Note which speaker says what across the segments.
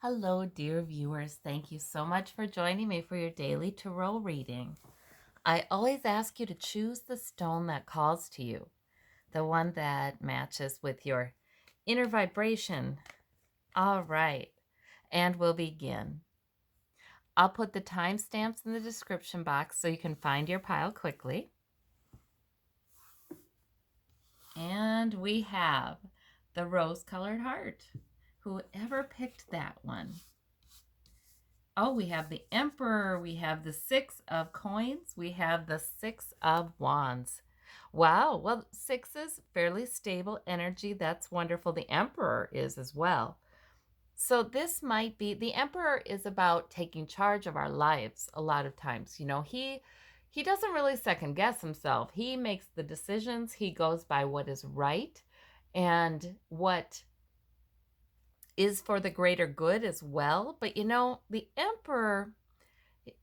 Speaker 1: Hello, dear viewers. Thank you so much for joining me for your daily tarot reading. I always ask you to choose the stone that calls to you, the one that matches with your inner vibration. All right, and we'll begin. I'll put the timestamps in the description box so you can find your pile quickly. And we have the rose-colored heart. Whoever picked that one. Oh, we have the Emperor, we have the Six of Coins, we have the Six of Wands. Wow, well, sixes, fairly stable energy. That's wonderful. The Emperor is as well. So this might be, the Emperor is about taking charge of our lives a lot of times. He doesn't really second guess himself. He makes the decisions. He goes by what is right and what is for the greater good as well. But the Emperor,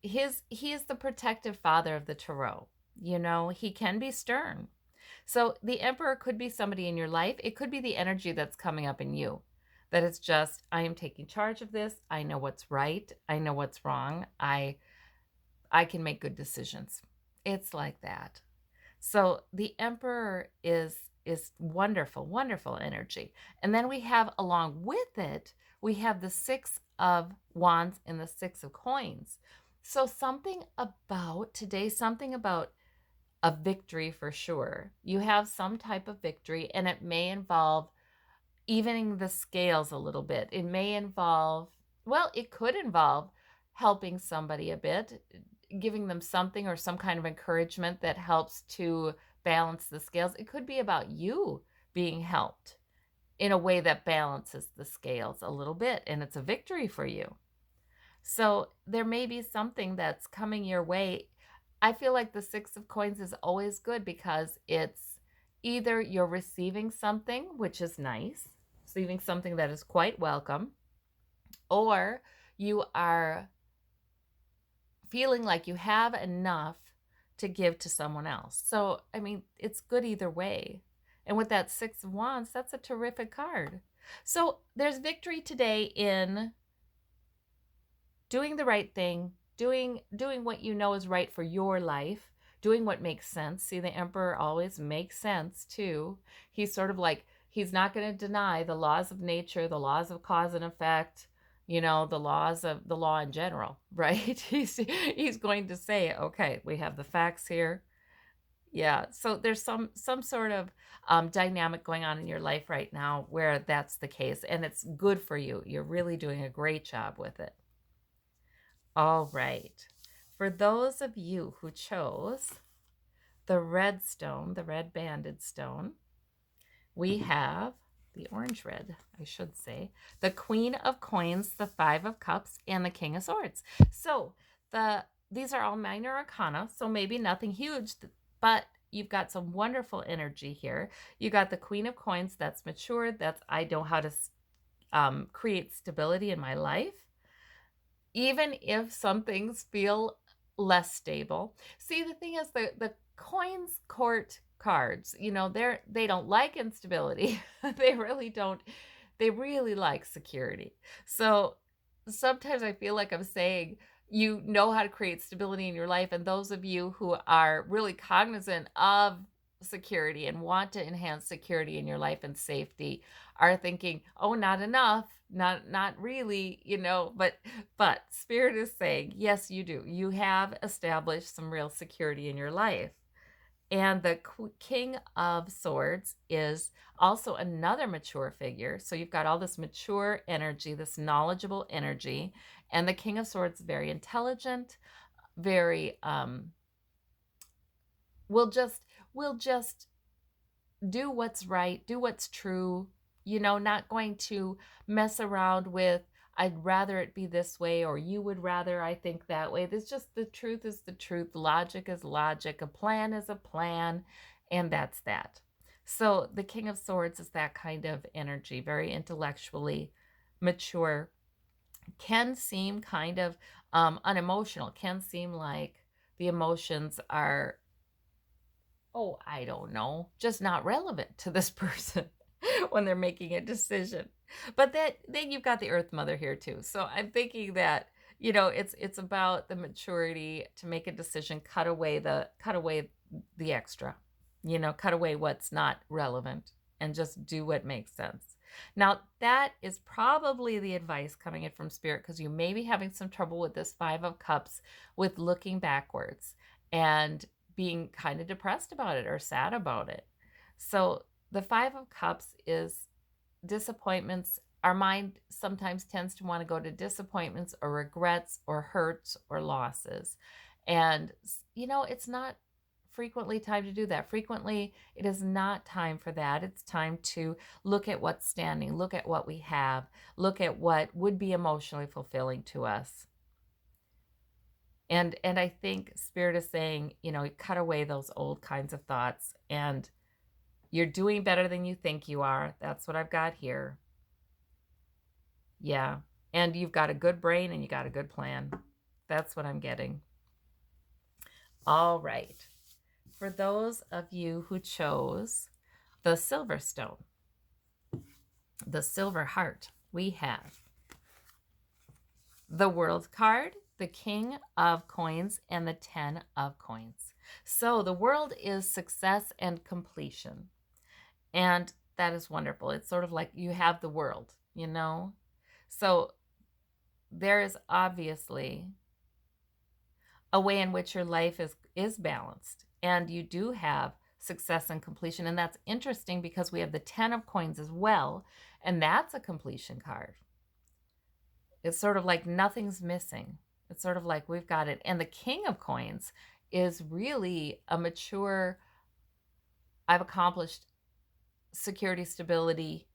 Speaker 1: he is the protective father of the tarot. He can be stern. So the Emperor could be somebody in your life. It could be the energy that's coming up in you. That it's just, I am taking charge of this. I know what's right. I know what's wrong. I can make good decisions. It's like that. So the Emperor is wonderful, wonderful energy. And then we have, along with it, we have the Six of Wands and the Six of Coins. So something about a victory for sure. You have some type of victory, and it may involve evening the scales a little bit. It may involve, well, it could involve helping somebody a bit, giving them something or some kind of encouragement that helps to balance the scales. It could be about you being helped in a way that balances the scales a little bit, and it's a victory for you. So there may be something that's coming your way. I feel like the Six of Coins is always good because it's either you're receiving something, which is nice, receiving something that is quite welcome, or you are feeling like you have enough to give to someone else. So, I mean, it's good either way. And with that Six of Wands, that's a terrific card. So there's victory today in doing the right thing, doing what you know is right for your life, doing what makes sense. See, the Emperor always makes sense too. He's sort of like, he's not going to deny the laws of nature, the laws of cause and effect, the laws of the law in general, right? He's going to say, okay, we have the facts here. Yeah, so there's some sort of dynamic going on in your life right now where that's the case, and it's good for you. You're really doing a great job with it. All right. For those of you who chose the red stone, the red banded stone, we have the orange red, I should say, the Queen of Coins, the Five of Cups, and the King of Swords. So these are all minor arcana, so maybe nothing huge, but you've got some wonderful energy here. You got the Queen of Coins, that's mature. That's, I know how to create stability in my life, even if some things feel less stable. See, the thing is, the coins court cards, they don't like instability. They really don't. They really like security. So sometimes I feel like I'm saying, you know how to create stability in your life, and those of you who are really cognizant of security and want to enhance security in your life and safety are thinking, oh, not enough, not really, but Spirit is saying, yes, you do. You have established some real security in your life. And the King of Swords is also another mature figure. So you've got all this mature energy, this knowledgeable energy. And the King of Swords is very intelligent, very will just do what's right, do what's true, not going to mess around with, I'd rather it be this way, or you would rather I think that way. There's just, the truth is the truth. Logic is logic. A plan is a plan. And that's that. So the King of Swords is that kind of energy, very intellectually mature, can seem kind of unemotional, can seem like the emotions are, oh, I don't know, just not relevant to this person. when they're making a decision. But then you've got the Earth Mother here too. So I'm thinking that, it's about the maturity to make a decision, cut away the extra. Cut away what's not relevant and just do what makes sense. Now, that is probably the advice coming in from Spirit, because you may be having some trouble with this 5 of Cups, with looking backwards and being kind of depressed about it or sad about it. So the 5 of Cups is disappointments. Our mind sometimes tends to want to go to disappointments or regrets or hurts or losses. And, it's not frequently time to do that. Frequently, it is not time for that. It's time to look at what's standing, look at what we have, look at what would be emotionally fulfilling to us. And I think Spirit is saying, cut away those old kinds of thoughts, and you're doing better than you think you are. That's what I've got here. Yeah. And you've got a good brain and you got a good plan. That's what I'm getting. All right. For those of you who chose the Silver Stone, the Silver Heart, we have the World card, the King of Coins, and the 10 of Coins. So the World is success and completion. And that is wonderful. It's sort of like you have the world, So there is obviously a way in which your life is balanced, and you do have success and completion. And that's interesting because we have the 10 of Coins as well, and that's a completion card. It's sort of like nothing's missing. It's sort of like we've got it. And the King of Coins is really a mature, I've accomplished security, stability,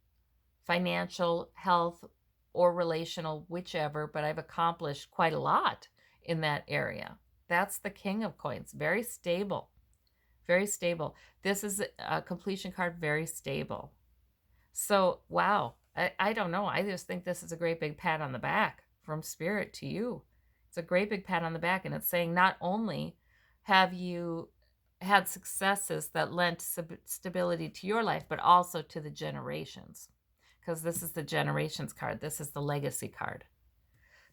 Speaker 1: financial, health, or relational, whichever, but I've accomplished quite a lot in that area. That's the King of Coins. Very stable. Very stable. This is a completion card, very stable. So, wow. I don't know. I just think this is a great big pat on the back from Spirit to you. It's a great big pat on the back, and it's saying not only have you had successes that lent stability to your life, but also to the generations, because this is the generations card. This is the legacy card.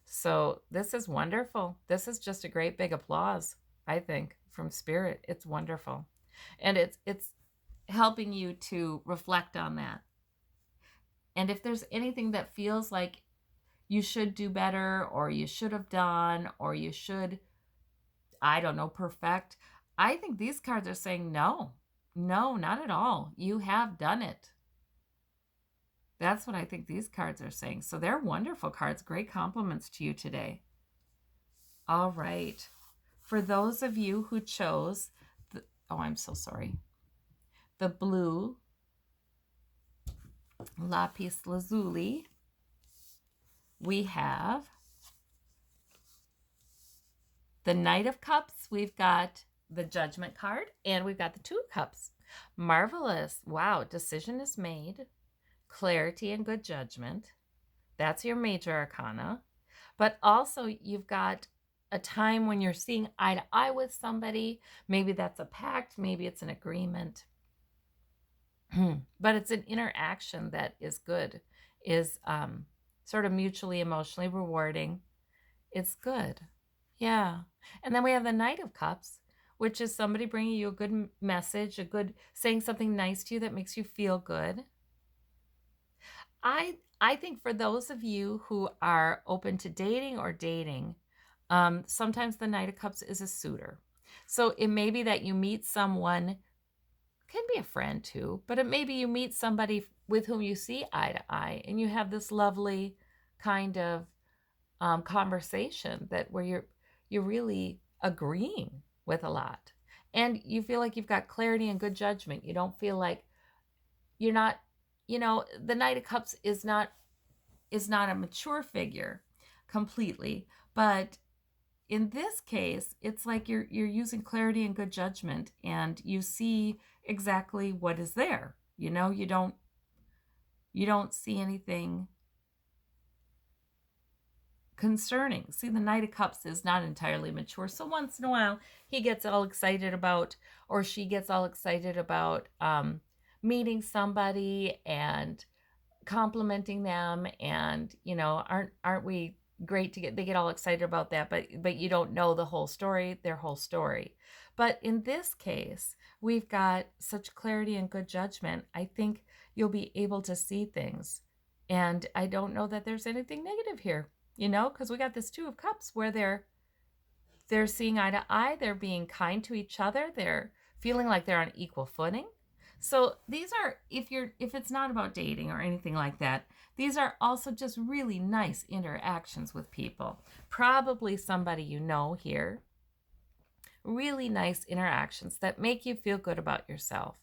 Speaker 1: So this is wonderful. This is just a great big applause, I think, from Spirit. It's wonderful. And it's helping you to reflect on that. And if there's anything that feels like you should do better, or you should have done, or you should, I don't know, perfect, I think these cards are saying no, not at all. You have done it. That's what I think these cards are saying. So they're wonderful cards. Great compliments to you today. All right. For those of you who chose, I'm so sorry, the blue lapis lazuli, we have the Knight of Cups, we've got the Judgment card, and we've got the 2 of Cups. Marvelous. Wow. Decision is made. Clarity and good judgment. That's your major arcana. But also you've got a time when you're seeing eye to eye with somebody. Maybe that's a pact. Maybe it's an agreement. But it's an interaction that is good, is sort of mutually emotionally rewarding. It's good. Yeah. And then we have the Knight of Cups, which is somebody bringing you a good message, saying something nice to you that makes you feel good. I think for those of you who are open to dating or dating, sometimes the Knight of Cups is a suitor. So it may be that you meet someone, can be a friend too, but it may be you meet somebody with whom you see eye to eye, and you have this lovely kind of conversation where you're really agreeing with a lot, and you feel like you've got clarity and good judgment. You don't feel like you're not, the Knight of Cups is not a mature figure completely, but in this case, it's like you're using clarity and good judgment, and you see exactly what is there. You don't see anything concerning. See, the Knight of Cups is not entirely mature. So once in a while, he gets all excited about, or she gets all excited about, meeting somebody and complimenting them, and aren't we great to they get all excited about that, but you don't know the whole story, their whole story. But in this case, we've got such clarity and good judgment. I think you'll be able to see things, and I don't know that there's anything negative here, because we got this 2 of Cups where they're seeing eye to eye, they're being kind to each other, they're feeling like they're on equal footing. So these are, if it's not about dating or anything like that, these are also just really nice interactions with people. Probably somebody you know here. Really nice interactions that make you feel good about yourself.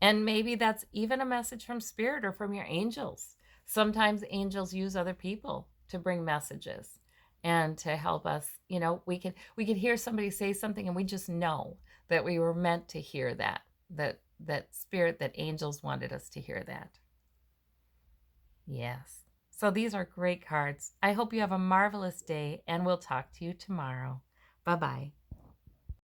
Speaker 1: And maybe that's even a message from spirit or from your angels. Sometimes angels use other people to bring messages and to help us. We could hear somebody say something and we just know that we were meant to hear that spirit, that angels wanted us to hear that. Yes. So these are great cards. I hope you have a marvelous day, and we'll talk to you tomorrow. Bye-bye.